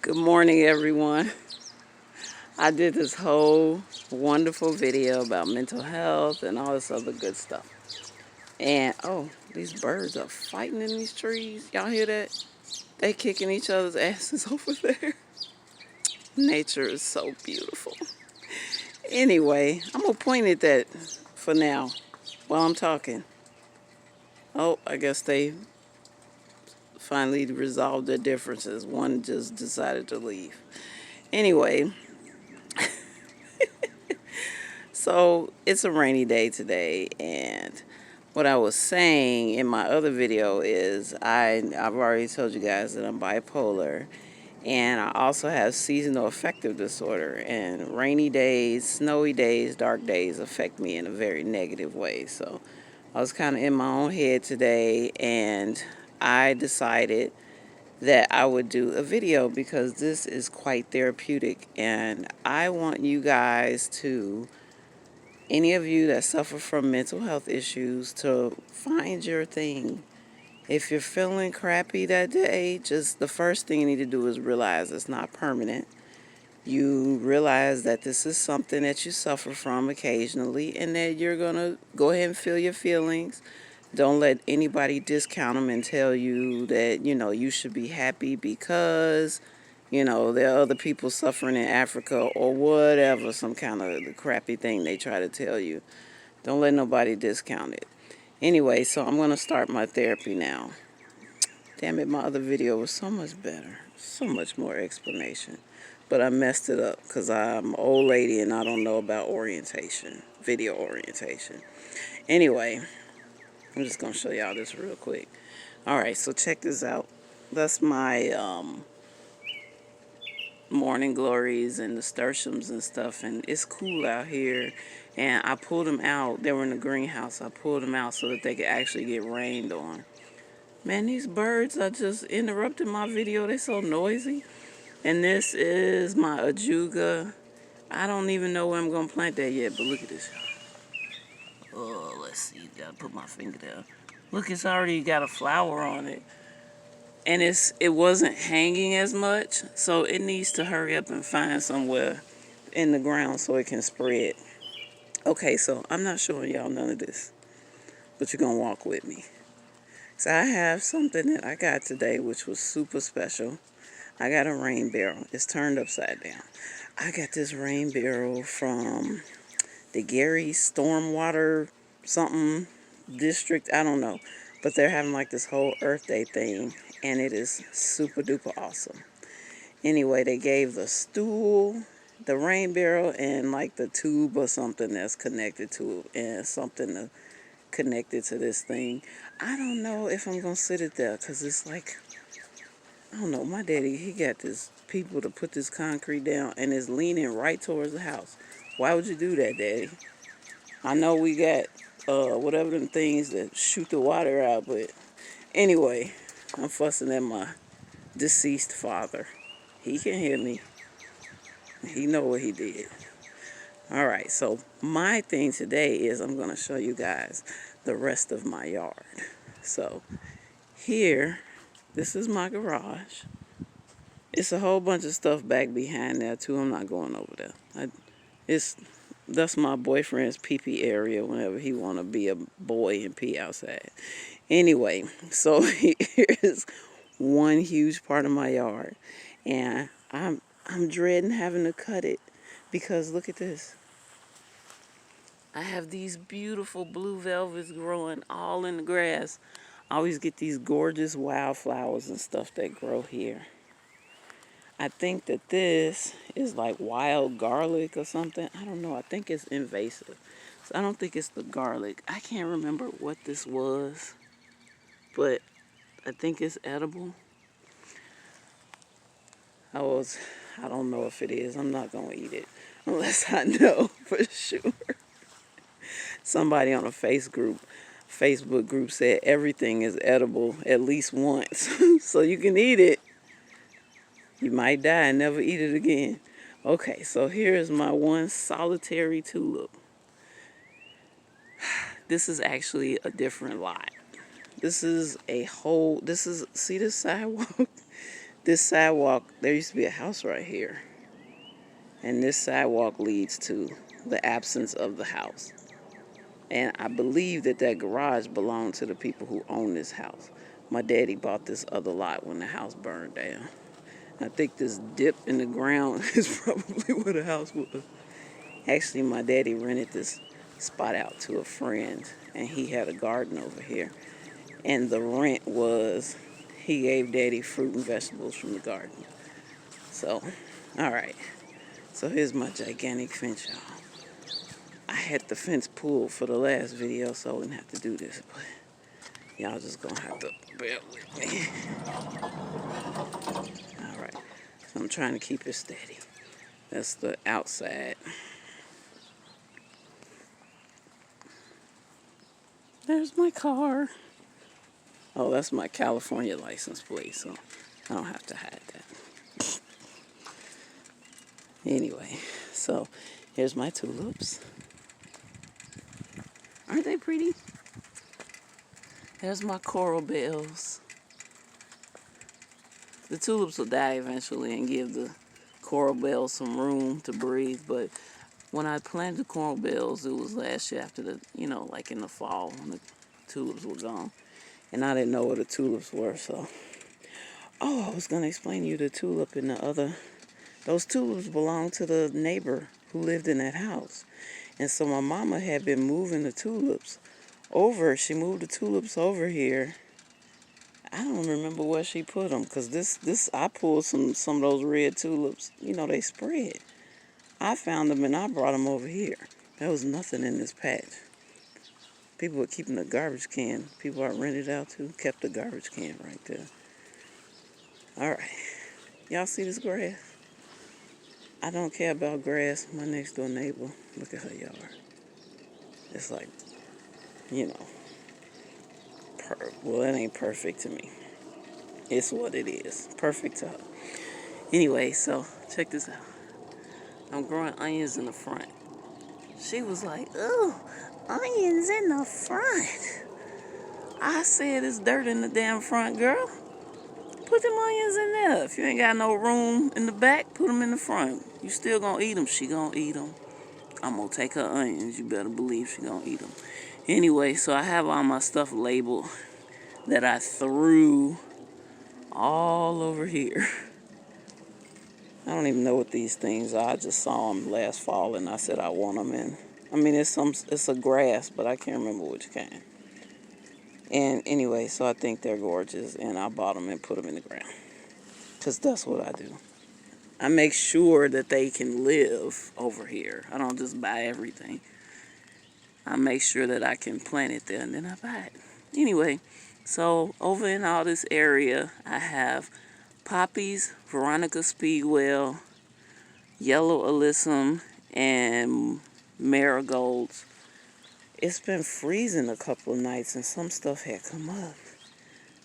Good morning, everyone. I did this whole wonderful video about mental health and all this other good stuff. And oh, these birds are fighting in these trees. Y'all hear that? They kicking each other's asses over there. Nature is so beautiful. Anyway, I'm gonna point at that for now while I'm talking. Oh, I guess they finally resolved their differences. One just decided to leave. Anyway, so it's a rainy day today, and what I was saying in my other video is I've already told you guys that I'm bipolar, and I also have seasonal affective disorder, and rainy days, snowy days, dark days affect me in a very negative way. So I was kind of in my own head today, and I decided that I would do a video because this is quite therapeutic, and I want you guys to, any of you that suffer from mental health issues, to find your thing. If you're feeling crappy that day, just the first thing you need to do is realize it's not permanent. You realize that this is something that you suffer from occasionally, and that you're going to go ahead and feel your feelings. Don't let anybody discount them and tell you that, you should be happy because, there are other people suffering in Africa or whatever, some kind of crappy thing they try to tell you. Don't let nobody discount it. Anyway, so I'm going to start my therapy now. Damn it, my other video was so much better. So much more explanation. But I messed it up because I'm an old lady and I don't know about orientation, video orientation. Anyway, I'm just going to show y'all this real quick. Alright, so check this out. That's my morning glories and nasturtiums and stuff, and it's cool out here. And I pulled them out. They were in the greenhouse. I pulled them out so that they could actually get rained on. Man, these birds are just interrupting my video. They're so noisy. And this is my ajuga. I don't even know where I'm going to plant that yet, but look at this. Oh, let's see. Gotta put my finger down. Look, it's already got a flower on it. And it wasn't hanging as much, so it needs to hurry up and find somewhere in the ground so it can spread. Okay, so I'm not showing y'all none of this, but you're going to walk with me. So I have something that I got today, which was super special. I got a rain barrel. It's turned upside down. I got this rain barrel from the Gary Stormwater something district. I don't know. But they're having like this whole Earth Day thing, and it is super duper awesome. Anyway, they gave the stool, the rain barrel, and like the tube or something that's connected to it, and something connected to this thing. I don't know if I'm going to sit it there because it's like, I don't know, my daddy, he got this people to put this concrete down and it's leaning right towards the house. Why would you do that, Daddy? I know we got whatever them things that shoot the water out, but anyway, I'm fussing at my deceased father. He can hear me. He know what he did. All right, so my thing today is I'm going to show you guys the rest of my yard. So here, this is my garage. It's a whole bunch of stuff back behind there too. I'm not going over there. That's my boyfriend's pee-pee area whenever he want to be a boy and pee outside. Anyway, so here's one huge part of my yard, and I'm dreading having to cut it because look at this. I have these beautiful blue velvets growing all in the grass. I always get these gorgeous wildflowers and stuff that grow here. I think that this is like wild garlic or something. I don't know. I think it's invasive. So I don't think it's the garlic. I can't remember what this was, but I think it's edible. I don't know if it is. I'm not going to eat it unless I know for sure. Somebody on a Facebook group said everything is edible at least once. So you can eat it. You might die and never eat it again. Okay, so here is my one solitary tulip. This is actually a different lot. See this sidewalk? This sidewalk, there used to be a house right here. And this sidewalk leads to the absence of the house. And I believe that that garage belonged to the people who own this house. My daddy bought this other lot when the house burned down. I think this dip in the ground is probably where the house was. Actually, my daddy rented this spot out to a friend, and he had a garden over here. And the rent was, he gave daddy fruit and vegetables from the garden. So, all right. So here's my gigantic fence, y'all. I had the fence pulled for the last video, so I wouldn't have to do this, but y'all just gonna have to bear with me. All right. So I'm trying to keep it steady. That's the outside. There's my car. Oh, that's my California license plate, so I don't have to hide that. Anyway, so here's my tulips. Aren't they pretty? There's my coral bells. The tulips will die eventually and give the coral bells some room to breathe, but when I planted the coral bells, it was last year after the, like in the fall when the tulips were gone. And I didn't know what the tulips were, so. Oh, I was going to explain to you the tulip and the other. Those tulips belong to the neighbor who lived in that house. And so my mama had been moving the tulips over. She moved the tulips over here. I don't remember where she put them, because I pulled some of those red tulips. They spread. I found them and I brought them over here. There was nothing in this patch. People were keeping the garbage can. People I rented out to kept the garbage can right there. All right. Y'all see this grass? I don't care about grass. My next door neighbor, look at her yard. It's like, well, it ain't perfect to me. It's what it is. Perfect to her. Anyway, so check this out. I'm growing onions in the front. She was like, "Oh, onions in the front." I said, "It's dirt in the damn front, girl. Put them onions in there. If you ain't got no room in the back, put them in the front. You still gonna eat them. She gonna eat them. I'm gonna take her onions. You better believe she gonna eat them." Anyway, so I have all my stuff labeled that I threw all over here. I don't even know what these things are. I just saw them last fall and I said I want them in. I mean, it's a grass, but I can't remember which kind. And anyway, so I think they're gorgeous, and I bought them and put them in the ground. Because that's what I do. I make sure that they can live over here. I don't just buy everything. I make sure that I can plant it there, and then I buy it. Anyway, so over in all this area, I have poppies, Veronica Speedwell, yellow alyssum, and marigolds. It's been freezing a couple of nights and some stuff had come up.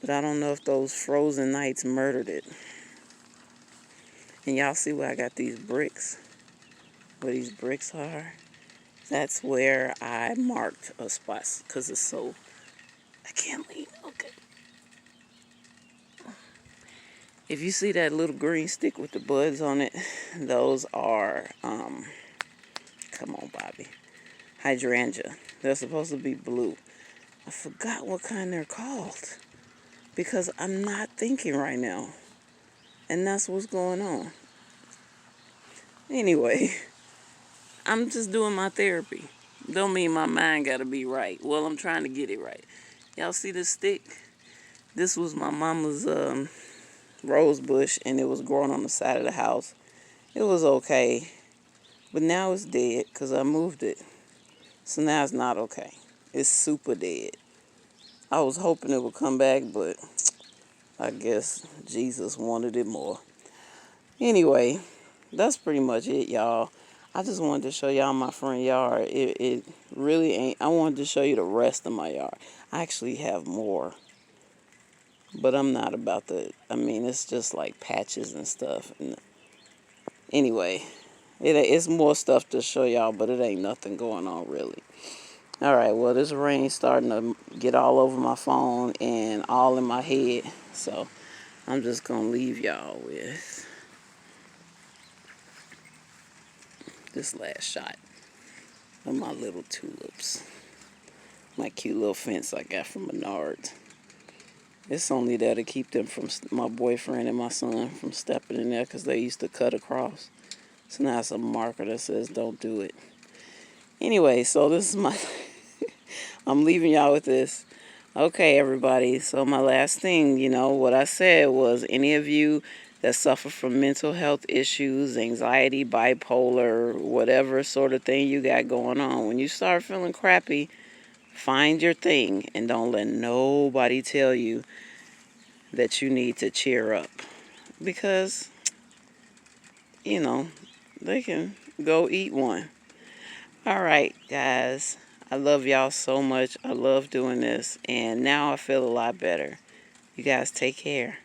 But I don't know if those frozen nights murdered it. And y'all see where I got these bricks? Where these bricks are? That's where I marked a spot because it's so... I can't leave. Okay. If you see that little green stick with the buds on it, those are, come on, Bobbie, hydrangea. They're supposed to be blue. I forgot what kind they're called because I'm not thinking right now. And that's what's going on. Anyway, I'm just doing my therapy. Don't mean my mind got to be right. Well, I'm trying to get it right. Y'all see this stick? This was my mama's rose bush, and it was growing on the side of the house. It was okay, but now it's dead because I moved it. So now it's not okay. It's super dead. I was hoping it would come back, but I guess Jesus wanted it more. Anyway, that's pretty much it, y'all. I just wanted to show y'all my front yard. It really ain't. I wanted to show you the rest of my yard. I actually have more. But I'm not about to, it's just like patches and stuff. And anyway, it's more stuff to show y'all, but it ain't nothing going on really. All right, well, this rain's starting to get all over my phone and all in my head. So I'm just going to leave y'all with this last shot of my little tulips. My cute little fence I got from Menards. It's only there to keep them from, my boyfriend and my son from stepping in there because they used to cut across. So now it's a marker that says don't do it. Anyway, so this is my, I'm leaving y'all with this. Okay, everybody, so my last thing, you know, what I said was any of you that suffer from mental health issues, anxiety, bipolar, whatever sort of thing you got going on, when you start feeling crappy, find your thing and don't let nobody tell you that you need to cheer up. Because, you know, they can go eat one. All right, guys. I love y'all so much. I love doing this. And now I feel a lot better. You guys take care.